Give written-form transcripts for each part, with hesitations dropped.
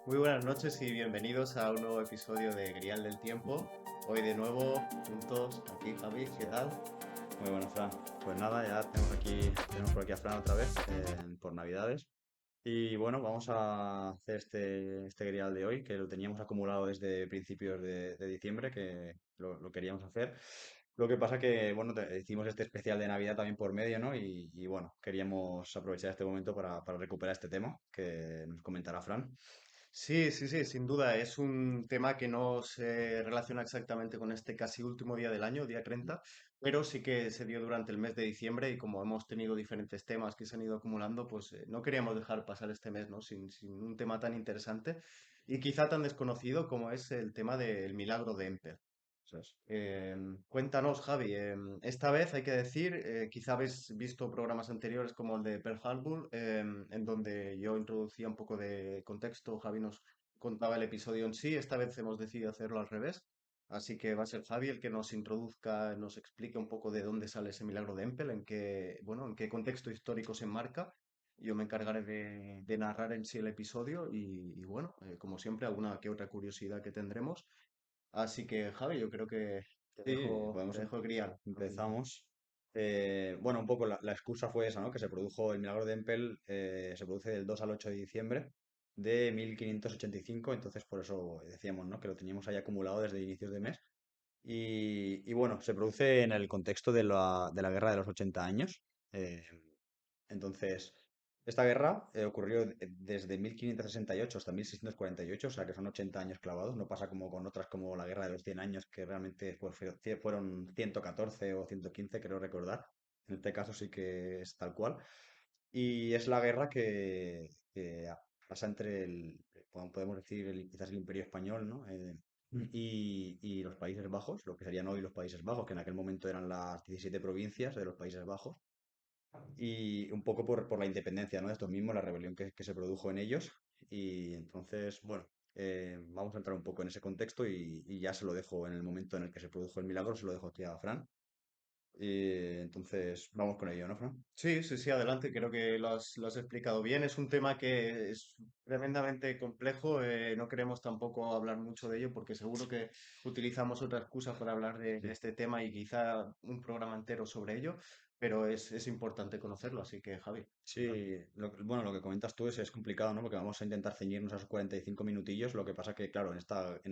Muy buenas noches y bienvenidos a un nuevo episodio de Grial del Tiempo. Hoy de nuevo juntos aquí, Javi, ¿qué tal? Muy bueno, Fran. Pues nada, tenemos por aquí a Fran otra vez por Navidades. Y bueno, vamos a hacer este grial de hoy, que lo teníamos acumulado desde principios de diciembre, que lo queríamos hacer. Lo que pasa que, bueno, hicimos este especial de Navidad también por medio, ¿no? Y bueno, queríamos aprovechar este momento para recuperar este tema que nos comentará Fran. Sí, sí, sí, sin duda. Es un tema que no se relaciona exactamente con este casi último día del año, día 30, pero sí que se dio durante el mes de diciembre y como hemos tenido diferentes temas que se han ido acumulando, pues no queríamos dejar pasar este mes, ¿no? Sin un tema tan interesante y quizá tan desconocido como es el tema del milagro de Empel. Eso es. Cuéntanos, Javi. Esta vez hay que decir, quizá habéis visto programas anteriores como el de Pearl Harbor, en donde yo introducía un poco de contexto, Javi nos contaba el episodio en sí. Esta vez hemos decidido hacerlo al revés. Así que va a ser Javi el que nos introduzca, nos explique un poco de dónde sale ese milagro de Empel, en qué, bueno, en qué contexto histórico se enmarca. Yo me encargaré de narrar en sí el episodio y bueno, como siempre, alguna que otra curiosidad que tendremos. Así que, Javi, yo creo que Sí, te dejo el grial. empezamos. Bueno, un poco la excusa fue esa, ¿no? Que se produjo el milagro de Empel, se produce del 2 al 8 de diciembre de 1585, entonces por eso decíamos, ¿no? Que lo teníamos ahí acumulado desde inicios de mes. Y bueno, se produce en el contexto de la Guerra de los 80 años. eh, entonces, esta guerra ocurrió desde 1568 hasta 1648, o sea que son 80 años clavados. No pasa como con otras como la Guerra de los 100 años, que realmente fueron 114 o 115, creo recordar. En este caso sí que es tal cual. Y es la guerra que pasa entre podemos decir, quizás el Imperio Español, ¿no? Y los Países Bajos, lo que serían hoy los Países Bajos, que en aquel momento eran las 17 provincias de los Países Bajos y un poco por la independencia, ¿no? De estos mismos, la rebelión que se produjo en ellos. Y entonces, bueno, vamos a entrar un poco en ese contexto y ya se lo dejo en el momento en el que se produjo el milagro, se lo dejo aquí a Fran. Y entonces, vamos con ello, ¿no, Fran? Sí, sí, sí, adelante. Creo que lo has explicado bien. Es un tema que es tremendamente complejo. No queremos tampoco hablar mucho de ello porque seguro que utilizamos otra excusa para hablar de Sí. este tema y quizá un programa entero sobre ello, pero es importante conocerlo. Así que, Javi, adelante. Sí, bueno, lo que comentas tú es complicado, ¿no? Porque vamos a intentar ceñirnos a esos 45 minutillos. Lo que pasa que, claro, en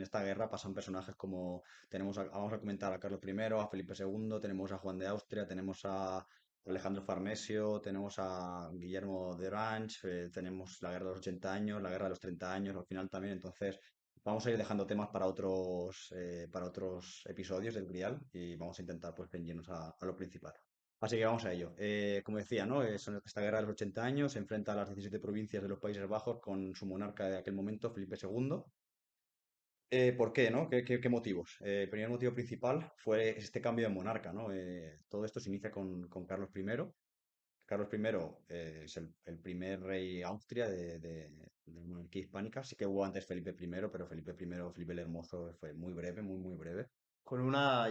esta guerra pasan personajes como vamos a comentar a Carlos I, a Felipe II, tenemos a Juan de Austria, tenemos a Alejandro Farnesio, tenemos a Guillermo de Orange, tenemos la guerra de los 80 años, la guerra de los 30 años, al final también. Entonces, vamos a ir dejando temas para otros episodios del Grial y vamos a intentar, pues, ceñirnos a lo principal. Así que vamos a ello. Como decía, ¿no? Esta guerra de los 80 años se enfrenta a las 17 provincias de los Países Bajos con su monarca de aquel momento, Felipe II. ¿Por qué, no? ¿Qué motivos? El primer motivo principal fue este cambio de monarca, ¿no? Todo esto se inicia con Carlos I. Carlos I es el primer rey de Austria de monarquía hispánica. Sí que hubo antes Felipe I, pero Felipe el Hermoso, fue muy breve, muy, muy breve. Con una,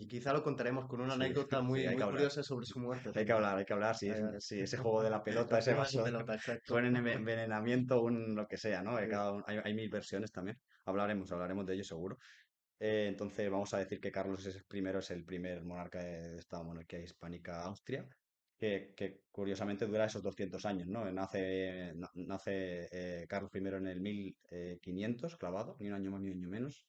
quizá lo contaremos con una Sí, anécdota sí, muy, hay que muy hablar. curiosa sobre su muerte Hay que también. hablar, hay que hablar. Si, Eh, si ese juego de la pelota, el ese juego de la vaso pelota, exacto. fue un envenenamiento, un lo que sea, ¿no? Sí. Hay mil versiones también. Hablaremos de ello seguro. Entonces vamos a decir que Carlos es el primer monarca de esta monarquía hispánica Austria, que curiosamente dura esos 200 años, ¿no? Nace Carlos I en el 1500 clavado, ni un año más ni un año menos,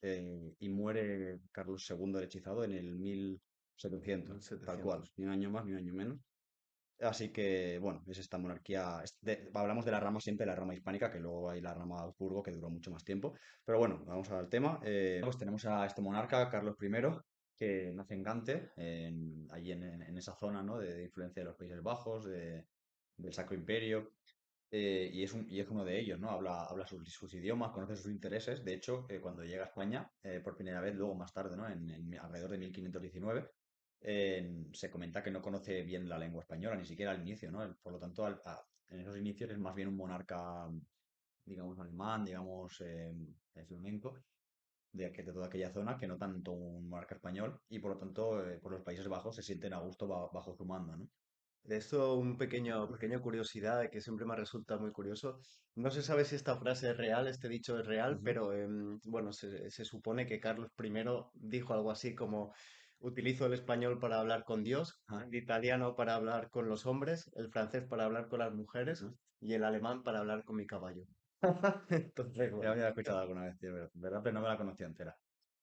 y muere Carlos II el hechizado en el 1700 tal cual, 1700. ni un año más ni un año menos. Así que, bueno, es esta monarquía. Hablamos de la rama siempre de la rama hispánica, que luego hay la rama Habsburgo que duró mucho más tiempo. Pero bueno, vamos al tema. Pues tenemos a este monarca, Carlos I, que nace en Gante, allí en esa zona, ¿no? De influencia de los Países Bajos, del Sacro Imperio. Y es uno de ellos, ¿no? Habla sus idiomas, conoce sus intereses. De hecho, cuando llega a España, por primera vez, luego más tarde, ¿no? Alrededor de 1519 se comenta que no conoce bien la lengua española, ni siquiera al inicio, ¿no? Por lo tanto, en esos inicios es más bien un monarca, digamos, alemán, digamos, flamenco, de toda aquella zona, que no tanto un monarca español, y por lo tanto, por los Países Bajos se sienten a gusto bajo su mando, ¿no? De esto un pequeño curiosidad que siempre me resulta muy curioso. No se sabe si esta frase es real, este dicho es real, Ujú, pero bueno, se supone que Carlos I dijo algo así como utilizo el español para hablar con Dios, ajá, el italiano para hablar con los hombres, el francés para hablar con las mujeres ujú. y el alemán para hablar con mi caballo. Entonces, Ya bueno. había escuchado alguna vez, tío, ¿verdad? Pero no me la conocía entera.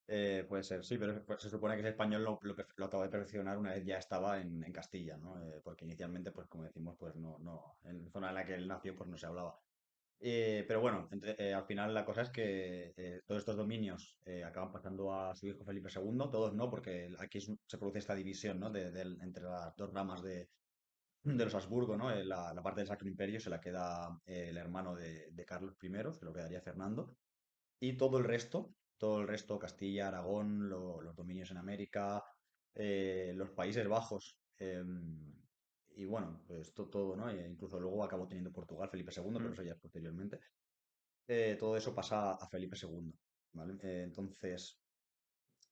Puede ser, sí, pero pues, se supone que ese español lo acabo de perfeccionar una vez ya estaba en Castilla, ¿no? Porque inicialmente, pues como decimos, pues no, en la zona en la que él nació, pues no se hablaba. Pero bueno, al final la cosa es que todos estos dominios acaban pasando a su hijo Felipe II, todos no, porque aquí se produce esta división, ¿no? Entre las dos ramas de los Habsburgo, ¿no? La parte del Sacro Imperio se la queda el hermano de Carlos I, se lo quedaría Fernando, y todo el resto, Castilla, Aragón, los dominios en América, los Países Bajos, y bueno, pues todo, ¿no? Incluso luego acabó teniendo Portugal, Felipe II, pero Mm. eso ya es posteriormente. Todo eso pasa a Felipe II, ¿vale? Entonces,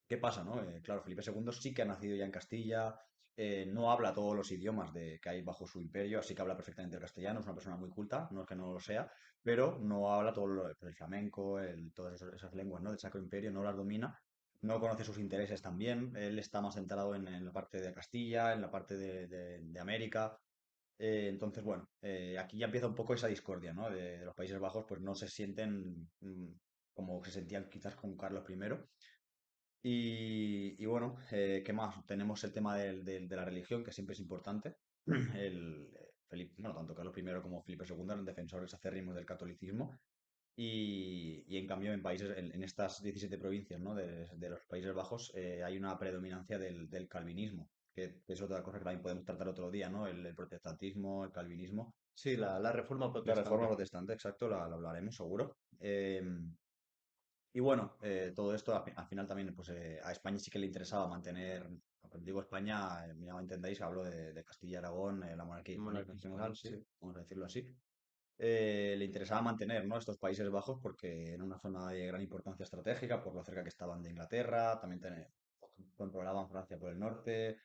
¿qué pasa, no? Claro, Felipe II sí que ha nacido ya en Castilla, no habla todos los idiomas que hay bajo su imperio, así que habla perfectamente el castellano, es una persona muy culta, no es que no lo sea, pero no habla el flamenco, todas esas lenguas, ¿no? Del Sacro Imperio, no las domina, no conoce sus intereses también, él está más centrado en la parte de Castilla, en la parte de América. Entonces, bueno, aquí ya empieza un poco esa discordia, ¿no? De los Países Bajos, pues no se sienten como se sentían quizás con Carlos I. Y bueno, ¿qué más? Tenemos el tema de la religión, que siempre es importante. Bueno, tanto Carlos I como Felipe II eran defensores acérrimos del catolicismo. Y en cambio, en estas 17 provincias, ¿no? de los Países Bajos, hay una predominancia del calvinismo, que es otra cosa que también podemos tratar otro día, ¿no? El protestantismo, el calvinismo. Sí, la reforma La reforma protestante. protestante, exacto, la hablaremos seguro. Y bueno, todo esto al final también, pues a España sí que le interesaba mantener, cuando digo España, ya me entendéis, hablo de Castilla y Aragón, la monarquía hispánica Monarquía en español, general, sí. sí, vamos a decirlo así. Le interesaba mantener, ¿no? Estos Países Bajos porque en una zona de gran importancia estratégica, por lo cerca que estaban de Inglaterra, también controlaban Francia por el norte,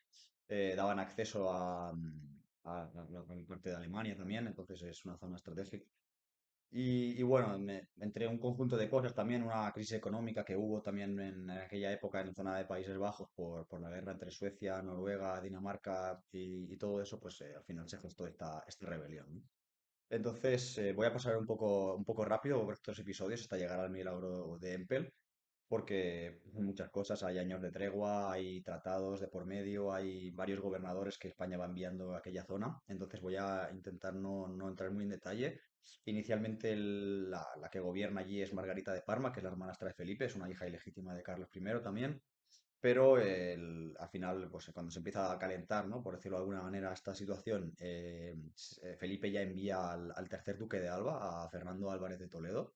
daban acceso a la parte de Alemania también, entonces es una zona estratégica. Y bueno, entre un conjunto de cosas también, una crisis económica que hubo también en aquella época en la zona de Países Bajos por la guerra entre Suecia, Noruega, Dinamarca y todo eso, pues al final se gestó esta rebelión, ¿no? Entonces voy a pasar un poco rápido por estos episodios hasta llegar al milagro de Empel, porque muchas cosas, hay años de tregua, hay tratados de por medio, hay varios gobernadores que España va enviando a aquella zona, entonces voy a intentar no entrar muy en detalle. Inicialmente la que gobierna allí es Margarita de Parma, que es la hermanastra de Felipe, es una hija ilegítima de Carlos I también, pero al final, pues cuando se empieza a calentar, ¿no? Por decirlo de alguna manera, esta situación, Felipe ya envía al tercer duque de Alba, a Fernando Álvarez de Toledo,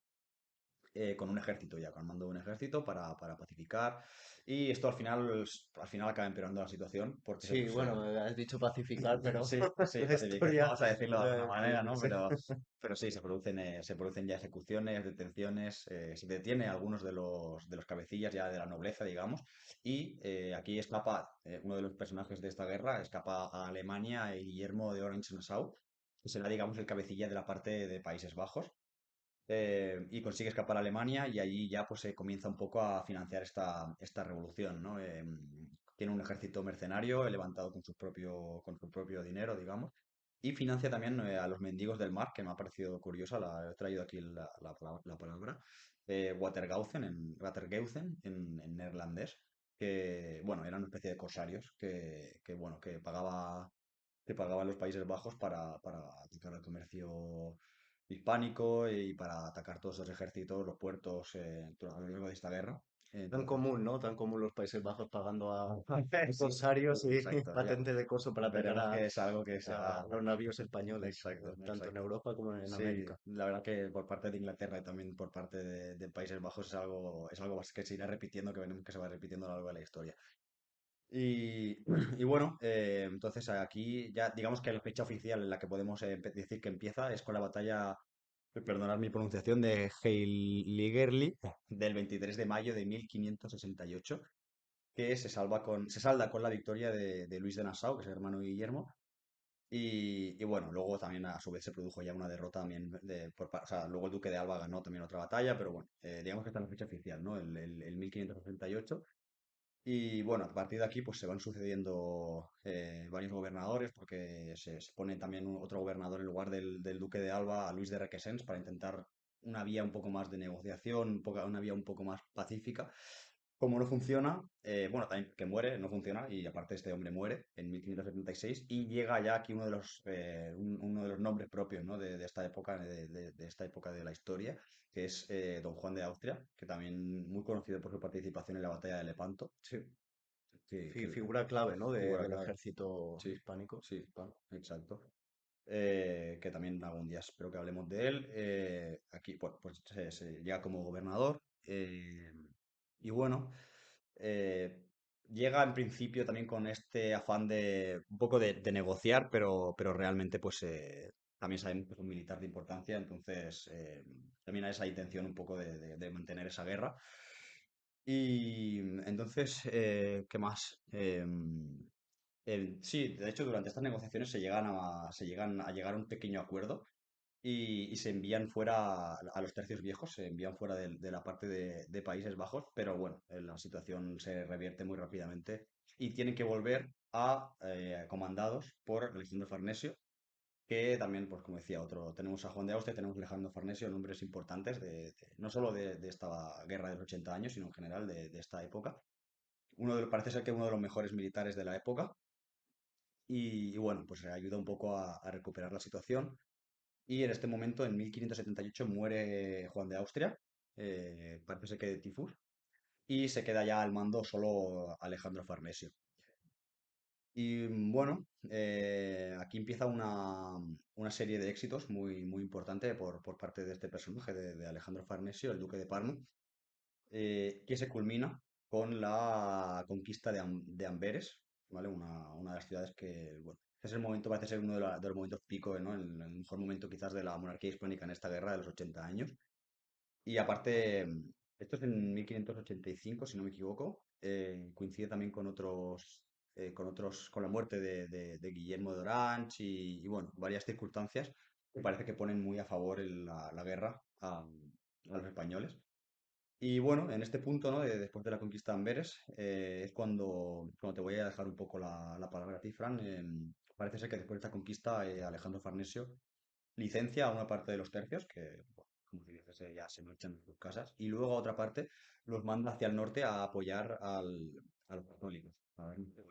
con un ejército ya, con el mando de un ejército para pacificar. Y esto al final acaba empeorando la situación porque Sí, bueno, has dicho pacificar, pero sí, sí, la pacificar, historia, vamos a decirlo de alguna sí, manera, ¿no? sí. Pero sí, se producen ya ejecuciones, detenciones, se detiene a algunos de los cabecillas ya de la nobleza, digamos, y aquí escapa uno de los personajes de esta guerra, escapa a Alemania, Guillermo de Orange-Nassau, que será, digamos, el cabecilla de la parte de Países Bajos, y consigue escapar a Alemania y allí ya pues se comienza un poco a financiar esta revolución, ¿no? Tiene un ejército mercenario levantado con su propio dinero, digamos, y financia también a los mendigos del mar, que me ha parecido curiosa, he traído aquí la palabra, Watergeuzen en neerlandés, que, bueno, eran una especie de corsarios bueno, que pagaban los Países Bajos para atacar al comercio hispánico y para atacar todos los ejércitos, los puertos a lo largo de esta guerra. Tan Entonces, común, ¿no? Tan común los Países Bajos pagando a sí, corsarios y exacto. Ya patente de coso para atacar veremos que es algo que se a ha... los navíos españoles, Exacto, tanto en exacto. Europa como en Sí, América. la verdad que por parte de Inglaterra y también por parte de Países Bajos es algo que se irá repitiendo, que veremos que se va repitiendo a lo largo de la historia. Y, y bueno, entonces aquí ya digamos que la fecha oficial en la que podemos decir que empieza es con la batalla, perdonad mi pronunciación, de Heiligerlee del 23 de mayo de 1568, que se salda con la victoria de Luis de Nassau, que es el hermano de Guillermo, Y bueno, luego también a su vez se produjo ya una derrota también o sea, luego el duque de Alba ganó también otra batalla, pero bueno, digamos que está en la fecha oficial, ¿no? El 1568. Y bueno, a partir de aquí pues se van sucediendo varios gobernadores porque se pone también otro gobernador en lugar del duque de Alba, a Luis de Requesens, para intentar una vía un poco más de negociación, una vía un poco más pacífica. Como no funciona, bueno, también que muere, no funciona, y aparte este hombre muere en 1576 y llega ya aquí uno de los nombres propios, ¿no? de esta época, de esta época de la historia, que es Don Juan de Austria, que también muy conocido por su participación en la batalla de Lepanto, Sí, que figura clave, ¿no? figura Del clave. ejército Sí, hispánico. sí, Hispano. exacto. Que también algún día espero que hablemos de él. Aquí, bueno, pues se llega como gobernador. Y bueno, eh, llega en principio también con este afán de un poco de negociar, pero realmente pues también sabemos que es un militar de importancia, entonces también hay esa intención un poco de mantener esa guerra. Y entonces, ¿qué más? Sí, de hecho, durante estas negociaciones se llegan a llegar a un pequeño acuerdo y se envían fuera a los tercios viejos, se envían fuera de la parte de Países Bajos, pero bueno, la situación se revierte muy rápidamente y tienen que volver comandados por Alejandro Farnesio, que también, pues como decía, tenemos a Juan de Austria, tenemos a Alejandro Farnesio, nombres importantes no solo de esta guerra de los 80 años, sino en general de esta época. Parece ser que uno de los mejores militares de la época y bueno, pues ayuda un poco a recuperar la situación. Y en este momento, en 1578, muere Juan de Austria, parece ser que de tifus, y se queda ya al mando solo Alejandro Farnesio. Y bueno, aquí empieza una serie de éxitos muy, muy importante por parte de este personaje, de Alejandro Farnesio, el duque de Parma, que se culmina con la conquista de Amberes, ¿vale? Una de las ciudades que, bueno, es el momento, parece ser uno de los momentos pico, ¿no? El mejor momento quizás de la monarquía hispánica en esta guerra de los 80 años. Y aparte, esto es en 1585, si no me equivoco, coincide también con la muerte de Guillermo de Orange y, bueno, varias circunstancias que parece que ponen muy a favor la guerra a los españoles. Y bueno, en este punto, ¿no? Después de la conquista de Amberes, es cuando te voy a dejar un poco la palabra a ti, Fran. Parece ser que después de esta conquista, Alejandro Farnesio licencia a una parte de los tercios, que, bueno, como si dijese, ya se marchan de sus casas, y luego a otra parte los manda hacia el norte a apoyar a los católicos. A ver, no sé yo.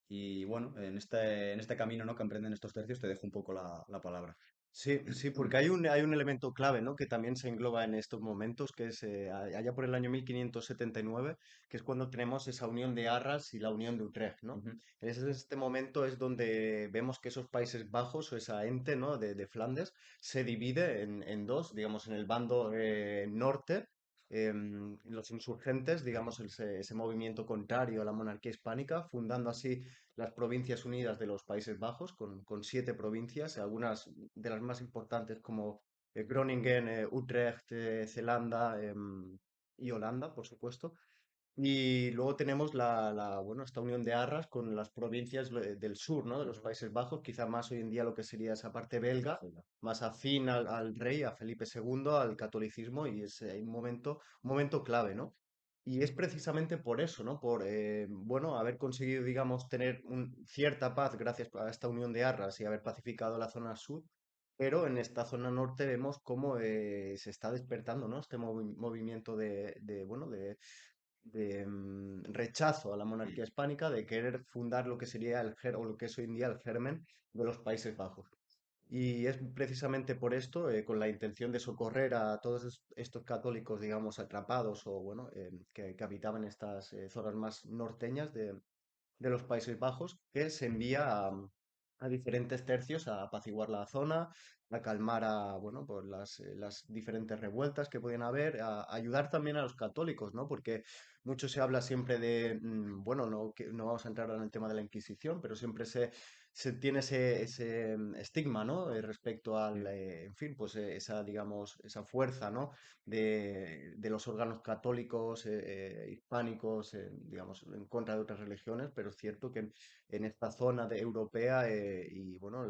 Y bueno, en este camino, ¿no? que emprenden estos tercios, te dejo un poco la palabra. Sí, sí, porque hay un elemento clave, ¿no? Que también se engloba en estos momentos, que es allá por el año 1579, que es cuando tenemos esa unión de Arras y la unión de Utrecht, ¿no? Ujú, Este momento es donde vemos que esos Países Bajos o esa ente, ¿no? de Flandes se divide en dos, digamos, en el bando norte, los insurgentes, digamos, ese movimiento contrario a la monarquía hispánica, fundando así las Provincias Unidas de los Países Bajos, con 7 provincias, algunas de las más importantes como Groningen, Utrecht, Zelanda y Holanda, por supuesto. Y luego tenemos bueno, esta unión de Arras con las provincias del sur, ¿no? De los ujú. Países Bajos, quizá más hoy en día lo que sería esa parte belga, Sí, más afín al rey, a Felipe II, al catolicismo, y es un momento clave, ¿no? Y es precisamente por eso, ¿no? Por, bueno, haber conseguido, digamos, tener cierta paz gracias a esta unión de Arras y haber pacificado la zona sur, pero en esta zona norte vemos cómo se está despertando, ¿no? Este movimiento bueno, de rechazo a la sí. monarquía hispánica, de querer fundar lo que sería o lo que es hoy en día el germen de los Países Bajos. Y es precisamente por esto, con la intención de socorrer a todos estos católicos, digamos, atrapados o, bueno, que habitaban estas zonas más norteñas de los Países Bajos, que se envía a diferentes tercios a apaciguar la zona, a calmar bueno, pues las diferentes revueltas que podían haber, a ayudar también a los católicos, ¿no? Porque mucho se habla siempre de, bueno, no, no vamos a entrar ahora en el tema de la Inquisición, pero siempre se tiene ese estigma, ¿no? Respecto al, Sí. en fin, pues esa, digamos, esa fuerza, ¿no? De los órganos católicos, hispánicos, digamos, en contra de otras religiones, pero es cierto que en esta zona europea y, bueno,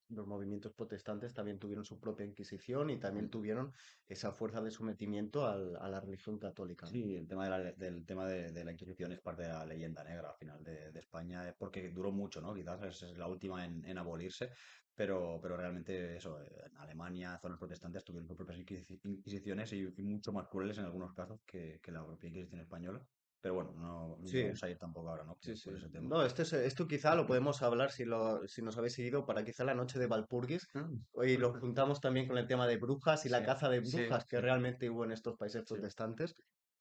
los movimientos protestantes también tuvieron su propia Inquisición y también tuvieron esa fuerza de sometimiento a la religión católica, ¿no? Sí, el tema del tema de la Inquisición es parte de la leyenda negra al final de España, porque duró mucho, ¿no? Quizás es la última en abolirse, pero realmente eso, en Alemania, zonas protestantes tuvieron sus propias inquisiciones y mucho más crueles en algunos casos que la propia Inquisición española. Pero bueno, no Sí, vamos a ir tampoco ahora, ¿no? sí, Por sí. ese tema. No, esto quizá lo podemos hablar si nos habéis seguido para quizá la noche de Valpurgis. Mm. Hoy lo juntamos también con el tema de brujas y la Sí, caza de sí, brujas que sí, realmente hubo en estos países sí. protestantes.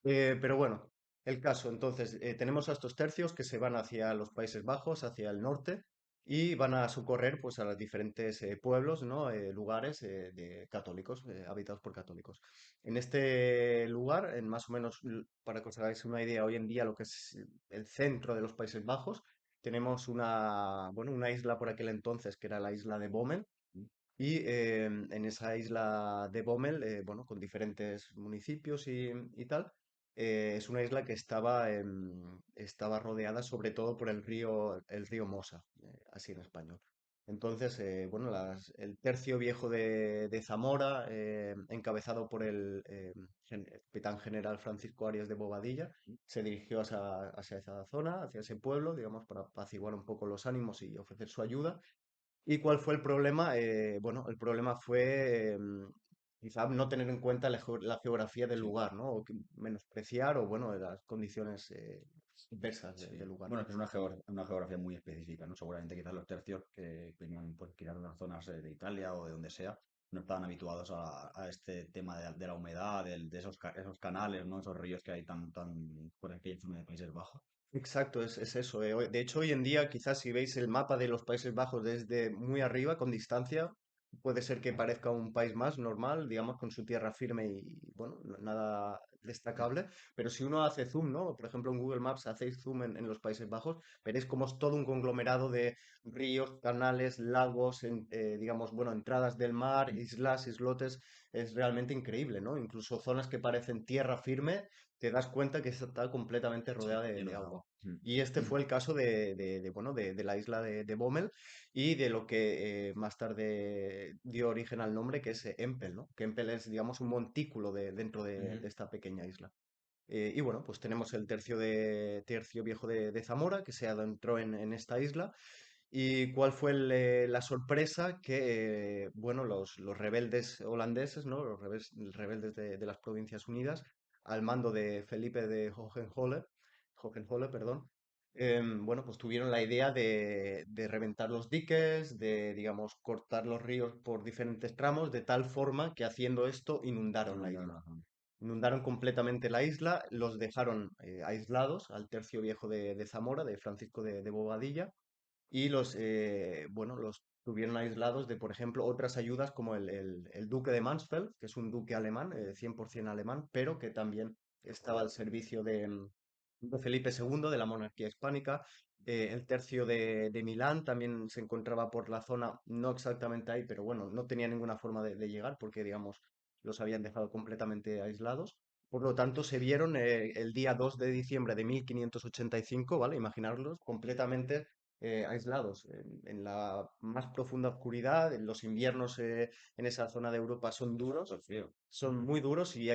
Pero bueno, el caso, entonces, tenemos a estos tercios que se van hacia los Países Bajos, hacia el norte, y van a socorrer pues a los diferentes pueblos, ¿no? Lugares de católicos, habitados por católicos. En este lugar, en más o menos, para que os hagáis una idea, hoy en día lo que es el centro de los Países Bajos, tenemos bueno, una isla por aquel entonces que era la isla de Bommel, Mm. y en esa isla de Bommel, bueno, con diferentes municipios y tal, es una isla que estaba rodeada sobre todo por el río Mosa, así en español. Entonces, bueno, el tercio viejo de Zamora, encabezado por el capitán general Francisco Arias de Bobadilla, se dirigió hacia esa zona, hacia ese pueblo, digamos, para apaciguar un poco los ánimos y ofrecer su ayuda. ¿Y cuál fue el problema? Bueno, el problema fue quizá no tener en cuenta la geografía del Sí. lugar, ¿no? O menospreciar o, bueno, las condiciones adversas Sí, del lugar. bueno, es que es una geografía muy específica, ¿no? Seguramente quizás los tercios que venían pues quizás de unas zonas de Italia o de donde sea, no estaban habituados a este tema de la humedad, de esos canales, ¿no? Esos ríos que hay tan por aquella zona de Países Bajos. Exacto, es eso. De hecho, hoy en día, quizás si veis el mapa de los Países Bajos desde muy arriba, con distancia, puede ser que parezca un país más normal, digamos, con su tierra firme y, bueno, nada destacable. Pero si uno hace zoom, ¿no? Por ejemplo, en Google Maps hacéis zoom en los Países Bajos, veréis cómo es todo un conglomerado de ríos, canales, lagos, digamos, bueno, entradas del mar, islas, islotes. Es realmente increíble, ¿no? Incluso zonas que parecen tierra firme te das cuenta que está completamente Sí, rodeada de lleno de agua. agua. Y este fue el caso bueno, de la isla de Bommel y de lo que más tarde dio origen al nombre, que es Empel, ¿no? Que Empel es, digamos, un montículo dentro de Ujú. esta pequeña isla. Y bueno, pues tenemos el tercio viejo de Zamora, que se adentró en esta isla. ¿Y cuál fue la sorpresa? Que, bueno, los rebeldes holandeses, ¿no? Los rebeldes de las Provincias Unidas, al mando de Felipe de Hohenzollern, perdón, bueno, pues tuvieron la idea de reventar los diques, de, digamos, cortar los ríos por diferentes tramos, de tal forma que haciendo esto inundaron la Inundaron isla. la zona. Inundaron completamente la isla, los dejaron aislados al tercio viejo de Zamora, de Francisco de Bobadilla, y bueno, los tuvieron aislados de, por ejemplo, otras ayudas como el duque de Mansfeld, que es un duque alemán, 100% alemán, pero que también estaba al servicio de Felipe II, de la monarquía hispánica. El tercio de Milán también se encontraba por la zona, no exactamente ahí, pero bueno, no tenía ninguna forma de llegar porque, digamos, los habían dejado completamente aislados. Por lo tanto, se vieron el día 2 de diciembre de 1585, ¿vale? Imaginarlos completamente aislados, en la más profunda oscuridad. En los inviernos en esa zona de Europa son duros, Súper frío. son muy duros y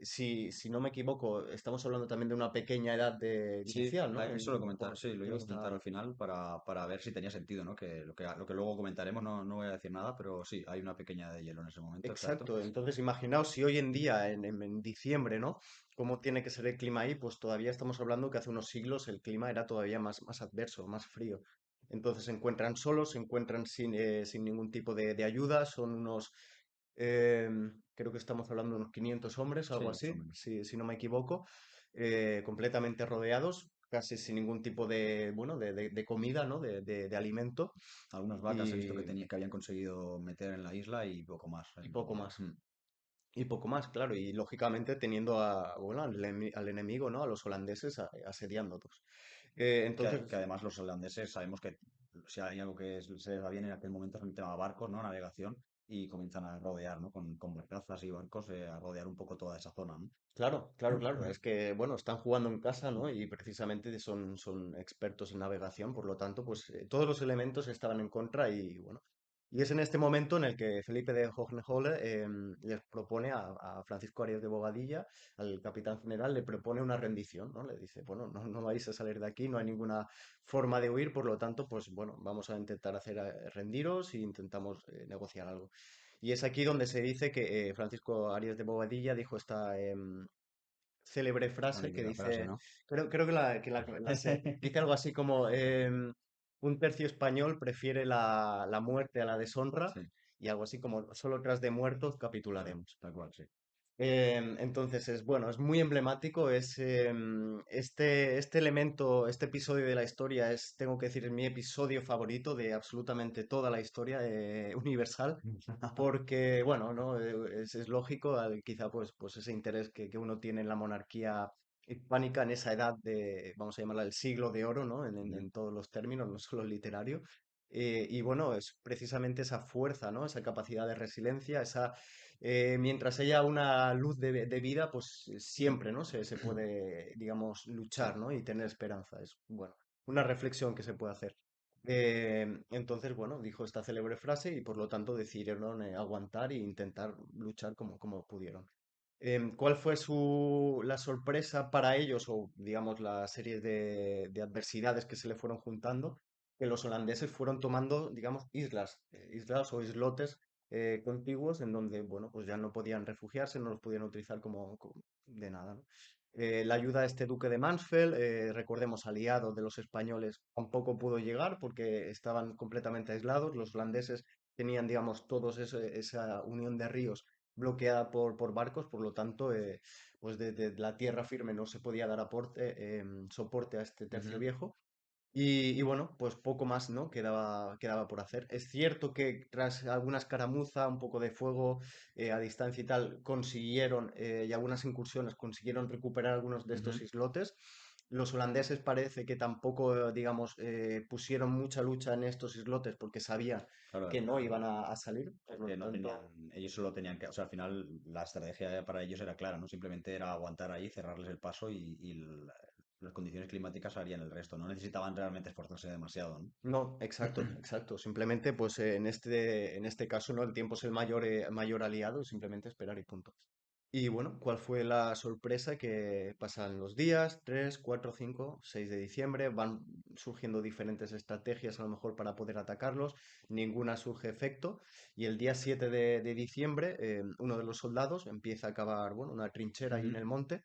si no me equivoco, estamos hablando también de una pequeña edad Sí, glacial, ¿no? eso lo comentar, sí, lo En iba a comentar esta. al final para ver si tenía sentido, ¿no? Que lo que luego comentaremos no voy a decir nada, pero sí, hay una pequeña de hielo en ese momento, exacto. Exacto, entonces imaginaos si hoy en día, en diciembre, ¿no? ¿Cómo tiene que ser el clima ahí? Pues todavía estamos hablando que hace unos siglos el clima era todavía más adverso, más frío. Entonces se encuentran solos, se encuentran sin ningún tipo de ayuda, son creo que estamos hablando de unos 500 hombres, Sí, algo más o así, menos. si no me equivoco, completamente rodeados, casi sin ningún tipo bueno, de comida, ¿no? De alimento Algunas vacas he visto y, que habían conseguido meter en la isla y poco más. y poco No. más. Y poco más, claro, y lógicamente teniendo bueno, al enemigo, ¿no? A los holandeses asediándolos. Que Entonces, además los holandeses sabemos que si hay algo que se les da bien en aquel momento es el tema de barcos, ¿no? Navegación, y comienzan a rodear, ¿no? Con barcazas y barcos, a rodear un poco toda esa zona, ¿no? Claro, claro, claro. Es que, bueno, están jugando en casa, ¿no? Y precisamente son expertos en navegación, por lo tanto, pues todos los elementos estaban en contra y, bueno. Y es en este momento en el que Felipe de Hohenzollern les propone a Francisco Arias de Bobadilla, al capitán general, le propone una rendición, ¿no? Le dice, bueno, no vais a salir de aquí, no hay ninguna forma de huir, por lo tanto, pues bueno, vamos a intentar hacer rendiros e intentamos negociar algo. Y es aquí donde se dice que Francisco Arias de Bobadilla dijo esta célebre La frase que mítica frase, dice, ¿no? creo que la sé, dice algo así como, un tercio español prefiere la muerte a la deshonra Sí, y algo así como, solo tras de muertos capitularemos. tal cual, sí. Entonces es bueno, es muy emblemático, este elemento, este episodio de la historia es, tengo que decir, es mi episodio favorito de absolutamente toda la historia universal, porque bueno, ¿no? Es lógico, quizá pues ese interés que uno tiene en la monarquía hispánica en esa edad de, vamos a llamarla el siglo de oro, ¿no? Ujú, En todos los términos, no solo literario. Y bueno, es precisamente esa fuerza, ¿no? Esa capacidad de resiliencia, mientras haya una luz de vida, pues siempre, ¿no? Se puede, digamos, sí. luchar, ¿no? Y tener esperanza. Es, bueno, una reflexión que se puede hacer. Entonces, bueno, dijo esta célebre frase y por lo tanto decidieron aguantar e intentar luchar como pudieron. ¿Cuál fue la sorpresa para ellos o, digamos, la serie de adversidades que se le fueron juntando? Que los holandeses fueron tomando, digamos, islas o islotes contiguos en donde, bueno, pues ya no podían refugiarse, no los podían utilizar como de nada, ¿no? La ayuda a este duque de Mansfeld, recordemos, aliado de los españoles, tampoco pudo llegar porque estaban completamente aislados. Los holandeses tenían, digamos, todos esa unión de ríos bloqueada por barcos, por lo tanto, pues desde la tierra firme no se podía dar soporte a este tercio Ujú, viejo. Y bueno, pues poco más, ¿no? Quedaba por hacer. Es cierto que tras alguna escaramuza, un poco de fuego a distancia y tal, y algunas incursiones, consiguieron recuperar algunos de estos ujú. islotes. Los holandeses parece que tampoco, digamos, pusieron mucha lucha en estos islotes porque sabían Claro, que no iban a salir. Por es lo que no tenían, tanto, ellos solo tenían que, o sea, al final la estrategia para ellos era clara, ¿no? Simplemente era aguantar ahí, cerrarles el paso y las condiciones climáticas harían el resto, no necesitaban realmente esforzarse demasiado, ¿no? no, exacto, exacto. Simplemente, pues en este caso, ¿no? El tiempo es el mayor aliado, simplemente esperar y punto. Y bueno, ¿cuál fue la sorpresa? Que pasan los días, 3, 4, 5, 6 de diciembre, van surgiendo diferentes estrategias a lo mejor para poder atacarlos, ninguna surge efecto, y el día 7 de diciembre uno de los soldados empieza a cavar, bueno, una trinchera ahí en Ujú, el monte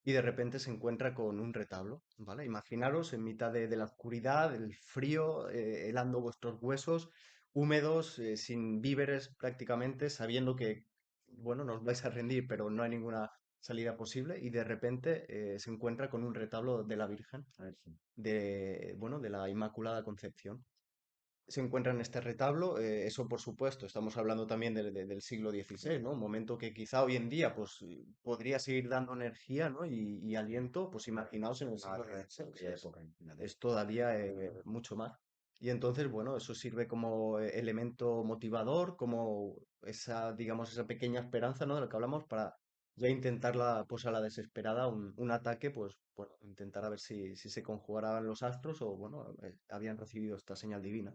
y de repente se encuentra con un retablo, ¿vale? Imaginaros en mitad de la oscuridad, el frío, helando vuestros huesos, húmedos, sin víveres prácticamente, sabiendo que, bueno, nos vais a rendir, pero no hay ninguna salida posible, y de repente se encuentra con un retablo de la Virgen, a ver, sí. bueno, de la Inmaculada Concepción se encuentra en este retablo. Eso, por supuesto, estamos hablando también del siglo XVI, ¿no? Un momento que quizá hoy en día pues, podría seguir dando energía, ¿no? Y aliento, pues imaginaos en el Ah, siglo en XVI. aquella época, imagínate. Es todavía mucho más. Y entonces, bueno, eso sirve como elemento motivador, como esa, digamos, esa pequeña esperanza, ¿no? De lo que hablamos para ya intentarla, pues a la desesperada, un ataque, pues, bueno, intentar a ver si se conjugaran los astros o, bueno, habían recibido esta señal divina.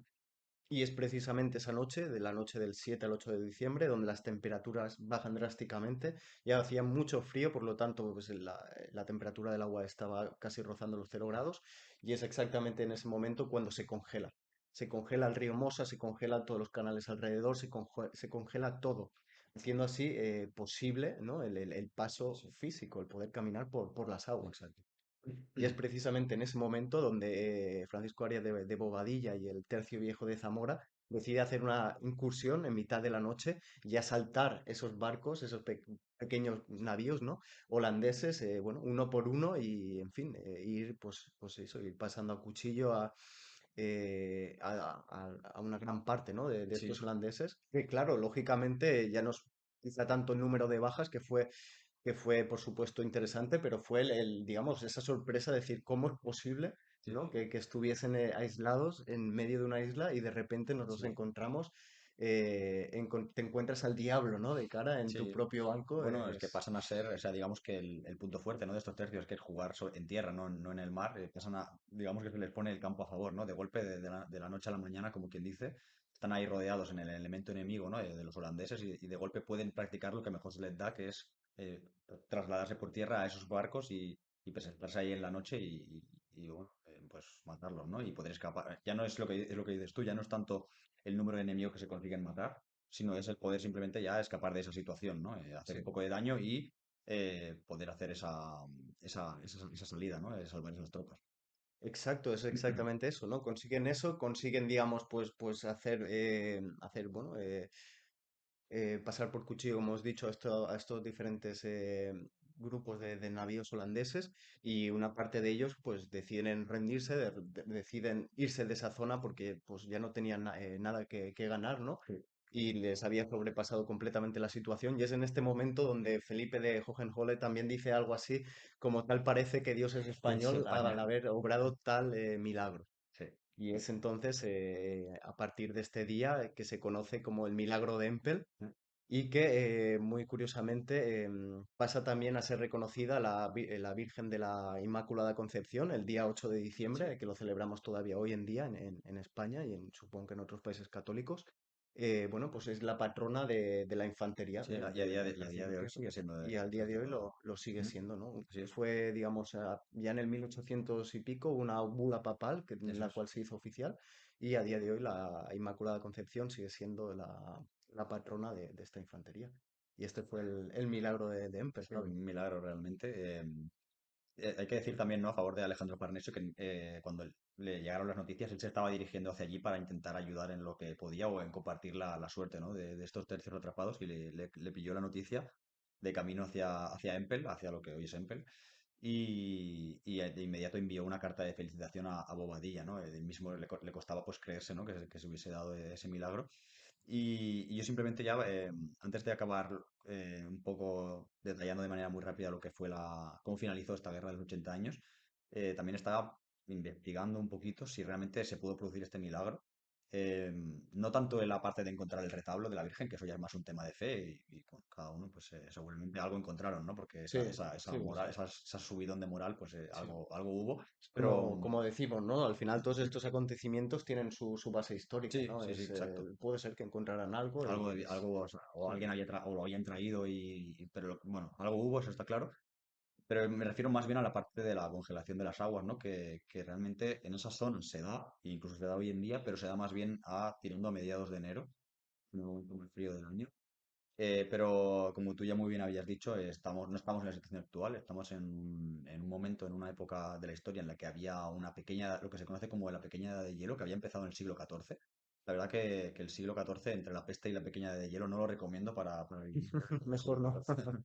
Y es precisamente esa noche, de la noche del 7 al 8 de diciembre, donde las temperaturas bajan drásticamente. Ya hacía mucho frío, por lo tanto, pues la temperatura del agua estaba casi rozando los 0 grados. Y es exactamente en ese momento cuando se congela. Se congela el río Mosa, se congelan todos los canales alrededor, se congela todo, haciendo así posible, ¿no? el paso Sí, físico, el poder caminar por las aguas. exacto. Y es precisamente en ese momento donde Francisco Arias de Bobadilla y el Tercio Viejo de Zamora decide hacer una incursión en mitad de la noche y asaltar esos barcos, esos pequeños navíos, ¿no? Holandeses, bueno, uno por uno y, en fin, ir, pues eso, ir pasando a cuchillo a una gran parte, ¿no? de Sí, estos holandeses. Que claro, lógicamente ya no es quizá tanto el número de bajas que fue que fue, por supuesto, interesante, pero fue digamos, esa sorpresa de decir cómo es posible, Sí, ¿no? Que estuviesen aislados en medio de una isla y de repente nos los sí. encontramos, te encuentras al diablo, ¿no? De cara en tu Sí, propio banco. bueno, es que pasan a ser, o sea, digamos que el punto fuerte, ¿no? De estos tercios, que es jugar en tierra, no en el mar, pasan a, digamos que se les pone el campo a favor, ¿no? De golpe, de la noche a la mañana, como quien dice, están ahí rodeados en el elemento enemigo, ¿no? De los holandeses y de golpe pueden practicar lo que mejor se les da, que es trasladarse por tierra a esos barcos y presentarse ahí en la noche bueno, pues matarlos, ¿no? Y poder escapar. Ya no es lo que dices tú, ya no es tanto el número de enemigos que se consiguen matar, sino es el poder simplemente ya escapar de esa situación, ¿no? Hacer un Sí. poco de daño y poder hacer esa salida, ¿no? Salvar esas tropas. Exacto, es exactamente eso, ¿no? Consiguen eso, consiguen, digamos, pues hacer, bueno, pasar por cuchillo, como os he dicho, a estos diferentes grupos de navíos holandeses, y una parte de ellos pues deciden rendirse, deciden irse de esa zona porque pues ya no tenían nada que ganar, ¿no? Sí. Y les había sobrepasado completamente la situación, y es en este momento donde Felipe de Hohenzollern también dice algo así como: tal parece que Dios es Es español España. al haber obrado tal milagro. Sí. Y es entonces, a partir de este día, que se conoce como el milagro de Empel, y que muy curiosamente pasa también a ser reconocida la Virgen de la Inmaculada Concepción el día 8 de Sí. diciembre, que lo celebramos todavía hoy en día en España y supongo que en otros países católicos. Bueno, pues es la patrona de la infantería, Sí, del y a día ejército de hoy español. sigue siendo Y al día de hoy lo sigue Ujú. siendo, ¿no? Así es, Fue, digamos, ya en el 1800 y pico una bula papal en eso la es. cual se hizo oficial, y a día de hoy la Inmaculada Concepción sigue siendo la patrona de esta infantería. Y este fue el milagro de Empel, Sí, Javi. un milagro realmente. Hay que decir también, ¿no? A favor de Alejandro Farnesio, que cuando le llegaron las noticias, él se estaba dirigiendo hacia allí para intentar ayudar en lo que podía o en compartir la suerte, ¿no? De estos tercios atrapados y le pilló la noticia de camino hacia Empel, hacia lo que hoy es Empel, y de inmediato envió una carta de felicitación a Bobadilla, ¿no? Él mismo le costaba pues creerse, ¿no? Que se hubiese dado ese milagro. Y yo simplemente ya, antes de acabar un poco detallando de manera muy rápida lo que fue cómo finalizó esta guerra de los 80 años, también estaba investigando un poquito si realmente se pudo producir este milagro. Eh, no tanto en la parte de encontrar el retablo de la Virgen, que eso ya es más un tema de fe y con cada uno, pues seguramente algo encontraron, ¿no? Porque Sí, esa sí, moral, sí. esa subidón de moral, pues Sí. algo hubo. Pero Como decimos, ¿no? Al final todos estos acontecimientos tienen su base histórica, sí, ¿no? sí, sí, exacto. Puede ser que encontraran algo Algo, o sea, o sí. alguien o lo habían traído pero bueno, algo hubo, eso está claro. Pero me refiero más bien a la parte de la congelación de las aguas, ¿no? Que realmente en esa zona se da, e incluso se da hoy en día, pero se da más bien tirando a mediados de enero, en el momento muy frío del año. Pero como tú ya muy bien habías dicho, no estamos en la situación actual, estamos en un momento, en una época de la historia en la que había una pequeña, lo que se conoce como la pequeña edad de hielo, que había empezado en el siglo XIV. La verdad que el siglo XIV, entre la peste y la pequeña edad de hielo, no lo recomiendo para vivir el Mejor siglo no. XIV.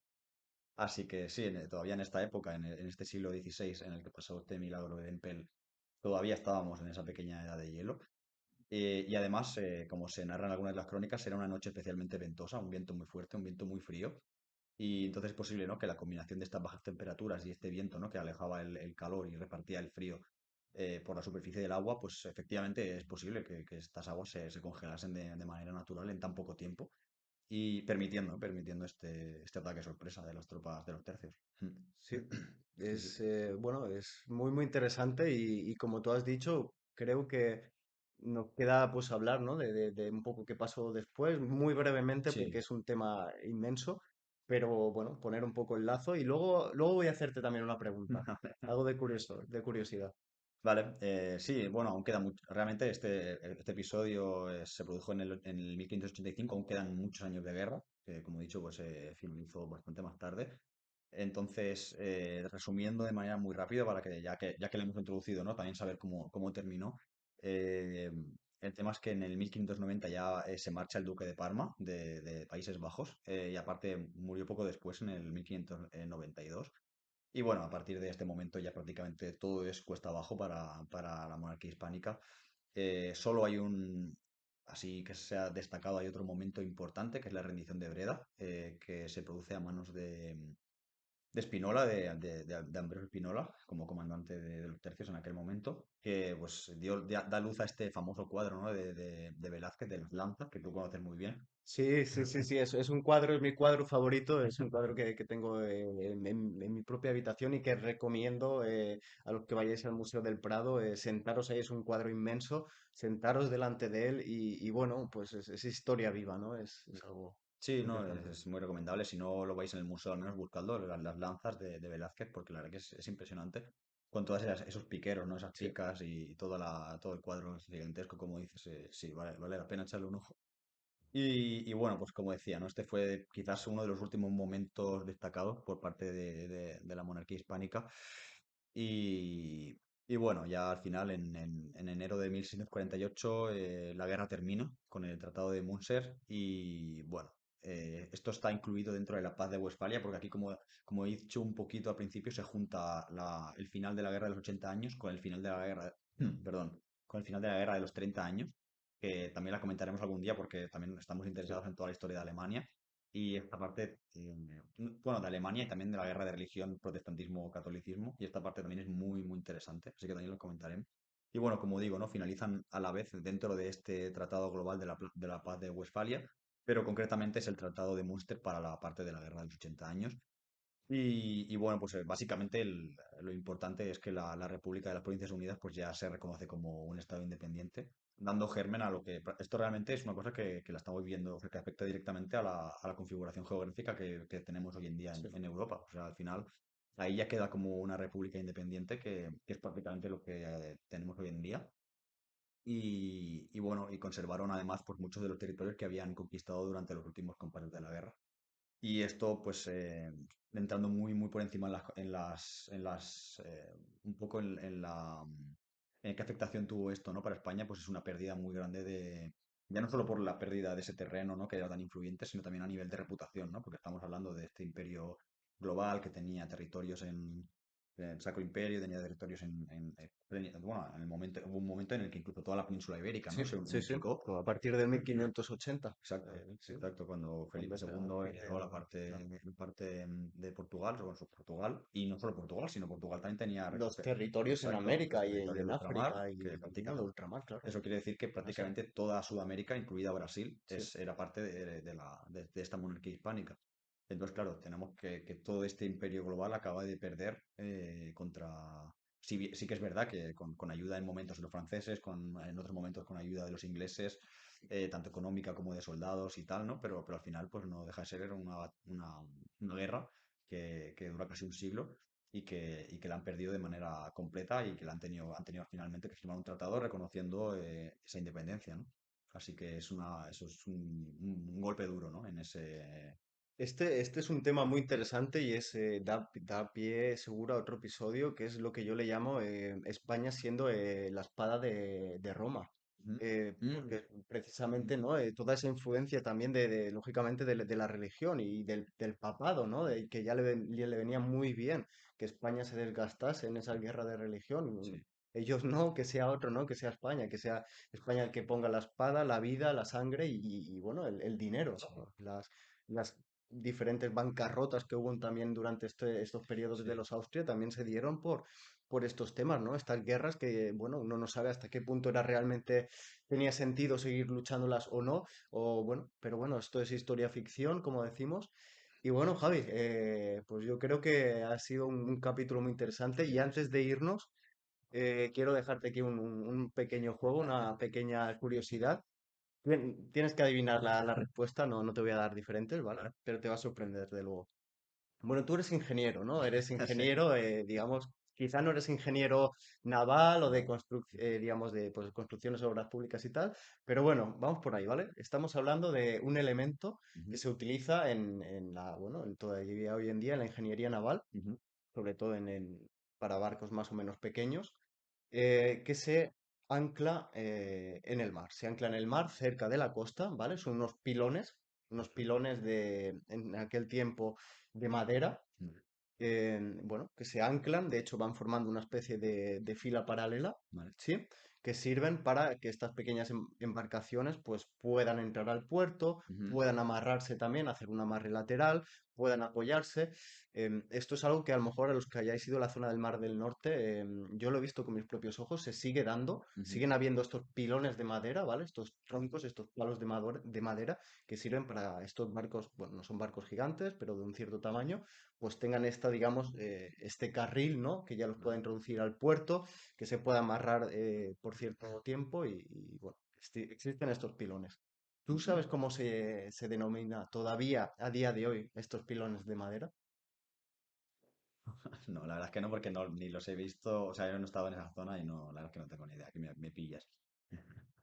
Así que sí, todavía en esta época, en este siglo XVI en el que pasó este milagro de Empel, todavía estábamos en esa pequeña edad de hielo. Y además, como se narra en algunas de las crónicas, era una noche especialmente ventosa, un viento muy fuerte, un viento muy frío. Y entonces es posible, ¿no? Que la combinación de estas bajas temperaturas y este viento, ¿no? Que alejaba el calor y repartía el frío por la superficie del agua, pues efectivamente es posible que estas aguas se congelasen de manera natural en tan poco tiempo y permitiendo este ataque sorpresa de las tropas de los tercios. Sí, Sí, sí. bueno, es muy, muy interesante, y como tú has dicho, creo que nos queda pues hablar, ¿no? De un poco qué pasó después, muy brevemente, porque Sí. es un tema inmenso, pero bueno, poner un poco el lazo, y luego voy a hacerte también una pregunta, algo de curiosidad. Vale, sí, bueno, aún queda mucho. Realmente este episodio se produjo en el 1585, aún quedan muchos años de guerra, que como he dicho, pues finalizó bastante más tarde. Entonces, resumiendo de manera muy rápida, para que ya que lo hemos introducido, ¿no? También saber cómo terminó. eh, el tema es que en el 1590 ya se marcha el duque de Parma, de Países Bajos, y aparte murió poco después, en el 1592. Y bueno, a partir de este momento ya prácticamente todo es cuesta abajo para la monarquía hispánica. Solo así que se ha destacado, hay otro momento importante, que es la rendición de Breda, que se produce a manos de Spinola, de Ambrosio Spinola, como comandante de los tercios en aquel momento, que pues da luz a este famoso cuadro, ¿no? de Velázquez, de las lanzas, que tú conoces muy bien. Sí, sí, sí, sí, es un cuadro, es mi cuadro favorito, es un cuadro que tengo en mi propia habitación y que recomiendo a los que vayáis al Museo del Prado, sentaros ahí, es un cuadro inmenso, sentaros delante de él y bueno, pues es historia viva, ¿no? Es algo Sí, no, interesante. es muy recomendable. Si no lo vais en el museo, al menos buscadlo, las lanzas de Velázquez, porque la verdad que es impresionante. Con todos esos piqueros, ¿no? Esas Sí. picas y todo el cuadro es gigantesco, como dices, sí, vale la pena echarle un ojo. Y bueno, pues como decía, ¿no? Este fue quizás uno de los últimos momentos destacados por parte de la monarquía hispánica. Y, y bueno, ya al final, en enero de 1648, la guerra termina con el Tratado de Münster. Y bueno, esto está incluido dentro de la Paz de Westfalia, porque aquí, como he dicho un poquito al principio, se junta el final de la Guerra de los 80 años con el final de la guerra, perdón, con el final de la Guerra de los 30 años, que también la comentaremos algún día porque también estamos Sí. interesados en toda la historia de Alemania y esta parte, bueno, de Alemania y también de la guerra de religión, protestantismo, catolicismo, y esta parte también es muy, muy interesante, así que también lo comentaremos. Y bueno, como digo, ¿no? Finalizan a la vez dentro de este Tratado Global de la Paz de Westfalia, pero concretamente es el Tratado de Münster para la parte de la guerra de los 80 años. Y bueno, pues básicamente lo importante es que la República de las Provincias Unidas pues ya se reconoce como un Estado independiente, dando germen a lo que... Esto realmente es una cosa que la estamos viendo, que afecta directamente a la configuración geográfica que tenemos hoy en día Sí. en Europa. O sea, al final ahí ya queda como una república independiente que es prácticamente lo que tenemos hoy en día. Y bueno, y conservaron además pues muchos de los territorios que habían conquistado durante los últimos compases de la guerra. Y esto, pues, entrando muy, muy por encima un poco en qué afectación tuvo esto, ¿no? Para España, pues es una pérdida muy grande ya no solo por la pérdida de ese terreno, ¿no? Que era tan influyente, sino también a nivel de reputación, ¿no? Porque estamos hablando de este imperio global que tenía territorios en el Sacro Imperio, tenía territorios bueno, en el momento, hubo un momento en el que incluso toda la península ibérica, Sí, ¿no? Se sí, sí. unificó. A partir del 1580. Exacto, Sí, exacto, cuando cuando Felipe segundo heredó la parte de Portugal, o su Portugal, y no solo Portugal, sino Portugal también tenía, los territorios en exacto, los América y territorios en de ultramar, África que y bueno, de prácticamente, ultramar, claro. eso quiere decir que En Asia. prácticamente toda Sudamérica, incluida Brasil, Sí. era parte de esta monarquía hispánica. Entonces, claro, tenemos que todo este imperio global acaba de perder contra... Sí que es verdad que con ayuda en momentos de los franceses, en otros momentos con ayuda de los ingleses, tanto económica como de soldados y tal, ¿no? Pero al final, pues no deja de ser una guerra que dura casi un siglo y que la han perdido de manera completa y que han tenido finalmente que firmar un tratado reconociendo esa independencia, ¿no? Así que eso es un golpe duro, ¿no? Este es un tema muy interesante y da pie seguro a otro episodio, que es lo que yo le llamo España siendo la espada de Roma. Ujú. Mm, Porque precisamente, ¿no? Toda esa influencia también lógicamente, de la religión y del papado, ¿no? Que ya le venía muy bien que España se desgastase en esa guerra de religión. sí, Ellos no, que sea otro, ¿no? Que sea España, que sea España el que ponga la espada, la vida, la sangre y, bueno, el dinero, sí, ¿no? Las diferentes bancarrotas que hubo también durante estos periodos de sí. los Austria también se dieron por estos temas, ¿no? Estas guerras que, bueno, uno no sabe hasta qué punto era realmente, tenía sentido seguir luchándolas o no, o bueno, pero bueno, esto es historia ficción, como decimos. Y bueno, Javi, pues yo creo que ha sido un capítulo muy interesante y antes de irnos, quiero dejarte aquí un pequeño juego, una pequeña curiosidad. Tienes que adivinar la respuesta, no te voy a dar diferentes, ¿vale? Vale. Pero te va a sorprender de luego. Bueno, tú eres ingeniero, ¿no? Eres Sí. ingeniero, digamos, quizá no eres ingeniero naval o de digamos, de pues, construcciones, obras públicas y tal, pero bueno, vamos por ahí, ¿vale? Estamos hablando de un elemento que Ujú, se utiliza bueno, en todavía hoy en día en la ingeniería naval, ujú, sobre todo para barcos más o menos pequeños, que se ancla en el mar. Se ancla en el mar cerca de la costa, ¿vale? Son unos eso, pilones en aquel tiempo de madera, vale, bueno, que se anclan, de hecho van formando una especie de fila paralela, vale, ¿sí? que sirven para que estas pequeñas embarcaciones pues puedan entrar al puerto, Ujú. puedan amarrarse también, hacer un amarre lateral, puedan apoyarse. Esto es algo que a lo mejor a los que hayáis ido a la zona del Mar del Norte, yo lo he visto con mis propios ojos, se sigue dando, Ujú. siguen habiendo estos pilones de madera, ¿vale? Estos troncos, estos palos de madera que sirven para estos barcos, bueno, no son barcos gigantes, pero de un cierto tamaño, pues tengan esta, digamos, este carril, ¿no? Que ya los pueda Vale. introducir al puerto, que se pueda amarrar por cierto tiempo bueno, existen estos pilones. ¿Tú Ujú. sabes cómo se denomina todavía a día de hoy estos pilones de madera? No, la verdad es que no, porque no, ni los he visto, o sea, yo no he estado en esa zona y no, la verdad es que no tengo ni idea, que me pillas.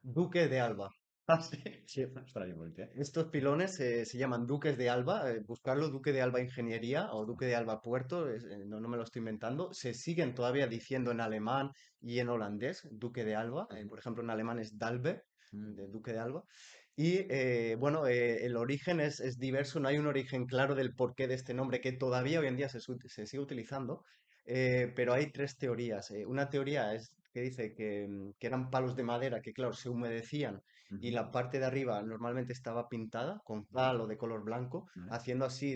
Duque de Alba. Ah, sí, sí, ostras, ¿y por qué? Estos pilones se llaman Duques de Alba, buscarlo Duque de Alba Ingeniería o Duque de Alba Puerto, no me lo estoy inventando. Se siguen todavía diciendo en alemán y en holandés, Duque de Alba. Ujú. Por ejemplo, en alemán es Dalbe, Mm. de Duque de Alba. Y bueno, el origen es diverso, no hay un origen claro del porqué de este nombre que todavía hoy en día se sigue utilizando, pero hay tres teorías. Una teoría es que dice que eran palos de madera que, claro, se humedecían y Ujú. la parte de arriba normalmente estaba pintada con cal o de color blanco, Vale, haciendo así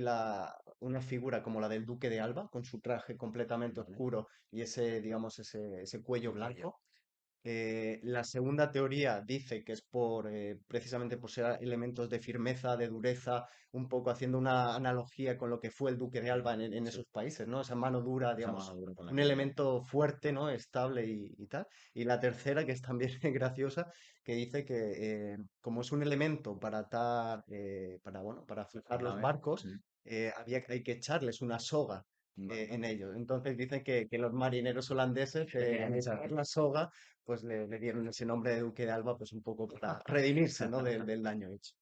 una figura como la del Duque de Alba, con su traje completamente vale. oscuro y ese, digamos, ese cuello El cuello. blanco. La segunda teoría dice que es precisamente por ser elementos de firmeza, de dureza, un poco haciendo una analogía con lo que fue el Duque de Alba en Sí, esos países, ¿no? Esa mano dura, esa mano digamos, dura con la un que... elemento fuerte, ¿no? Estable y tal. Y la tercera, que es también graciosa, que dice que como es un elemento para atar, bueno, para fijar los Vale. barcos, Mm. hay que echarles una soga Vale. en ellos. Entonces dicen que los marineros holandeses, Le querían al echar. echar la soga, pues le dieron ese nombre de Duque de Alba, pues un poco para redimirse, ¿no? Del daño hecho.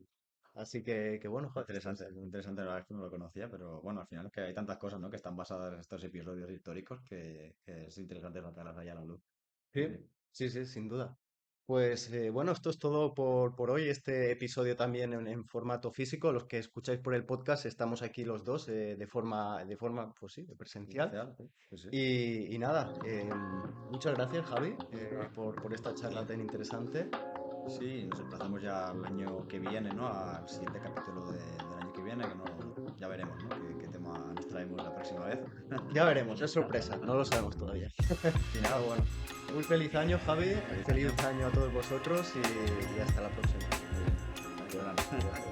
Así que bueno, joder, Interesante, interesante, la verdad es que no lo conocía, pero bueno, al final es que hay tantas cosas, ¿no? Que están basadas en estos episodios históricos que es interesante sacarlas ahí a la luz. Sí, sí, sí. sí, sí, sin duda. Pues bueno, esto es todo por hoy. Este episodio también en formato físico. Los que escucháis por el podcast, estamos aquí los dos de forma, pues sí, de presencial. Presencial, sí, sí, sí. Y nada, muchas gracias, Javi, por esta charla tan interesante. Sí, nos emplazamos ya al año que viene, ¿no? Al siguiente capítulo del año que viene, que no, ya veremos, ¿no? ¿Qué tema nos traemos la próxima vez? Ya veremos, es sorpresa, no lo sabemos todavía. Y nada, Pero bueno, un feliz año, Javi, feliz feliz año. año a todos vosotros y hasta la próxima. Muy bien. Adiós.